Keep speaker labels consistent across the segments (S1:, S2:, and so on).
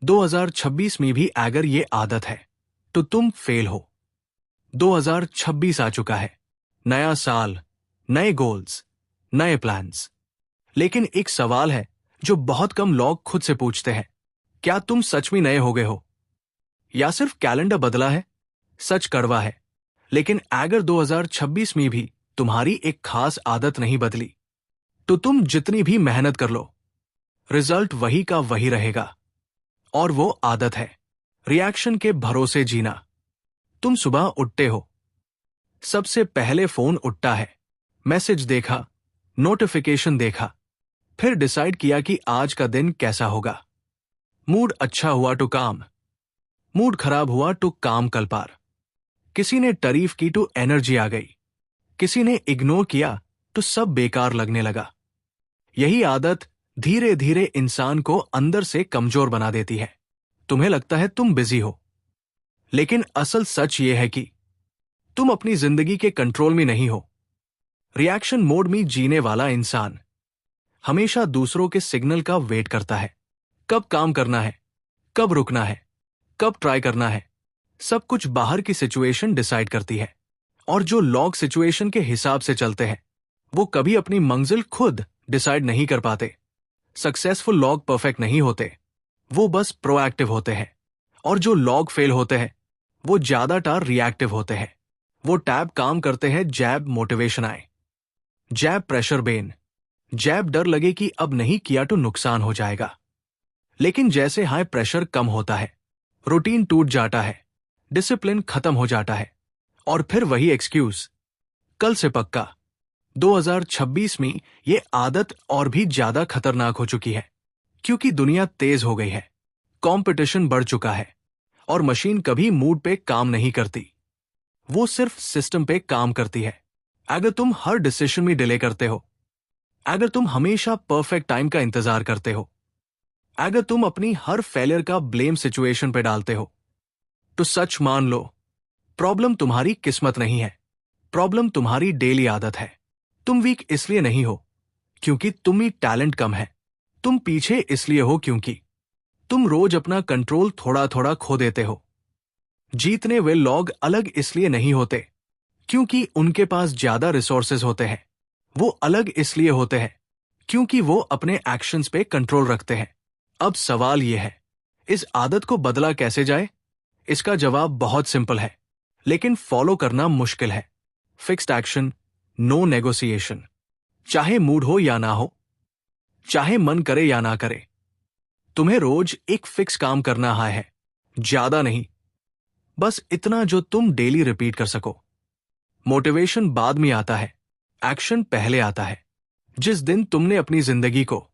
S1: 2026 में भी अगर ये आदत है तो तुम फेल हो। 2026 आ चुका है, नया साल, नए गोल्स, नए प्लान्स। लेकिन एक सवाल है जो बहुत कम लोग खुद से पूछते हैं, क्या तुम सच में नए हो गए हो या सिर्फ कैलेंडर बदला है? सच कड़वा है, लेकिन अगर 2026 में भी तुम्हारी एक खास आदत नहीं बदली तो तुम जितनी भी मेहनत कर लो, रिजल्ट वही का वही रहेगा। और वो आदत है रिएक्शन के भरोसे जीना। तुम सुबह उठते हो, सबसे पहले फोन उठता है, मैसेज देखा, नोटिफिकेशन देखा, फिर डिसाइड किया कि आज का दिन कैसा होगा। मूड अच्छा हुआ तो काम, मूड खराब हुआ तो काम कल पार। किसी ने तारीफ की तो एनर्जी आ गई, किसी ने इग्नोर किया तो सब बेकार लगने लगा। यही आदत धीरे धीरे इंसान को अंदर से कमजोर बना देती है। तुम्हें लगता है तुम बिजी हो, लेकिन असल सच यह है कि तुम अपनी जिंदगी के कंट्रोल में नहीं हो। रिएक्शन मोड में जीने वाला इंसान हमेशा दूसरों के सिग्नल का वेट करता है। कब काम करना है, कब रुकना है, कब ट्राई करना है, सब कुछ बाहर की सिचुएशन डिसाइड करती है। और जो लोग सिचुएशन के हिसाब से चलते हैं वो कभी अपनी मंजिल खुद डिसाइड नहीं कर पाते। सक्सेसफुल लोग परफेक्ट नहीं होते, वो बस प्रोएक्टिव होते हैं। और जो लोग फेल होते हैं वो ज्यादातर रिएक्टिव होते हैं। वो टैब काम करते हैं जैब मोटिवेशन आए, जैब प्रेशर बेन, जैब डर लगे कि अब नहीं किया तो नुकसान हो जाएगा। लेकिन जैसे हाई प्रेशर कम होता है, रूटीन टूट जाता है, डिसिप्लिन खत्म हो जाता है, और फिर वही एक्सक्यूज, कल से पक्का। 2026 में ये आदत और भी ज्यादा खतरनाक हो चुकी है, क्योंकि दुनिया तेज हो गई है, कंपटीशन बढ़ चुका है, और मशीन कभी मूड पे काम नहीं करती, वो सिर्फ सिस्टम पे काम करती है। अगर तुम हर डिसीजन में डिले करते हो, अगर तुम हमेशा परफेक्ट टाइम का इंतजार करते हो, अगर तुम अपनी हर फेलियर का ब्लेम सिचुएशन पे डालते हो, तो सच मान लो, प्रॉब्लम तुम्हारी किस्मत नहीं है, प्रॉब्लम तुम्हारी डेली आदत है। तुम वीक इसलिए नहीं हो क्योंकि तुम में टैलेंट कम है, तुम पीछे इसलिए हो क्योंकि तुम रोज अपना कंट्रोल थोड़ा थोड़ा खो देते हो। जीतने वे लोग अलग इसलिए नहीं होते क्योंकि उनके पास ज्यादा रिसोर्सेज होते हैं, वो अलग इसलिए होते हैं क्योंकि वो अपने एक्शंस पे कंट्रोल रखते हैं। अब सवाल यह है, इस आदत को बदला कैसे जाए? इसका जवाब बहुत सिंपल है, लेकिन फॉलो करना मुश्किल है। Fixed action, no negotiation. चाहे मूड हो या ना हो, चाहे मन करे या ना करे, तुम्हें रोज एक फिक्स काम करना है, ज्यादा नहीं, बस इतना जो तुम डेली रिपीट कर सको। मोटिवेशन बाद में आता है, एक्शन पहले आता है। जिस दिन तुमने अपनी जिंदगी को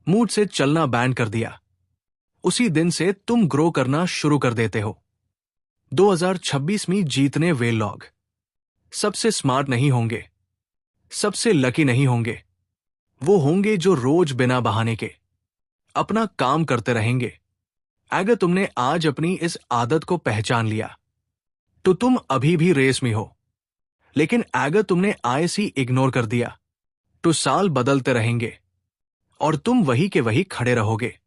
S1: मूड से चलना बैन कर दिया, उसी दिन से तुम ग्रो करना शुरू कर देते हो। 2026 में जीतने वे लोग सबसे स्मार्ट नहीं होंगे, सबसे लकी नहीं होंगे, वो होंगे जो रोज बिना बहाने के अपना काम करते रहेंगे। अगर तुमने आज अपनी इस आदत को पहचान लिया तो तुम अभी भी रेस में हो, लेकिन अगर तुमने आईसी इग्नोर कर दिया तो साल बदलते रहेंगे और तुम वही के वही खड़े रहोगे।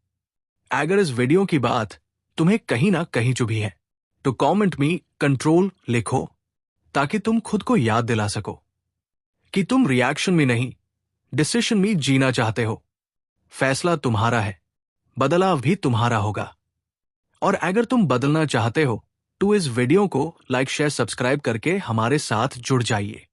S1: अगर इस वीडियो की बात तुम्हें कहीं ना कहीं चुभी है तो कमेंट में कंट्रोल लिखो, ताकि तुम खुद को याद दिला सको कि तुम रिएक्शन में नहीं, डिसीजन में जीना चाहते हो। फैसला तुम्हारा है, बदलाव भी तुम्हारा होगा। और अगर तुम बदलना चाहते हो तो इस वीडियो को लाइक, शेयर, सब्सक्राइब करके हमारे साथ जुड़ जाइए।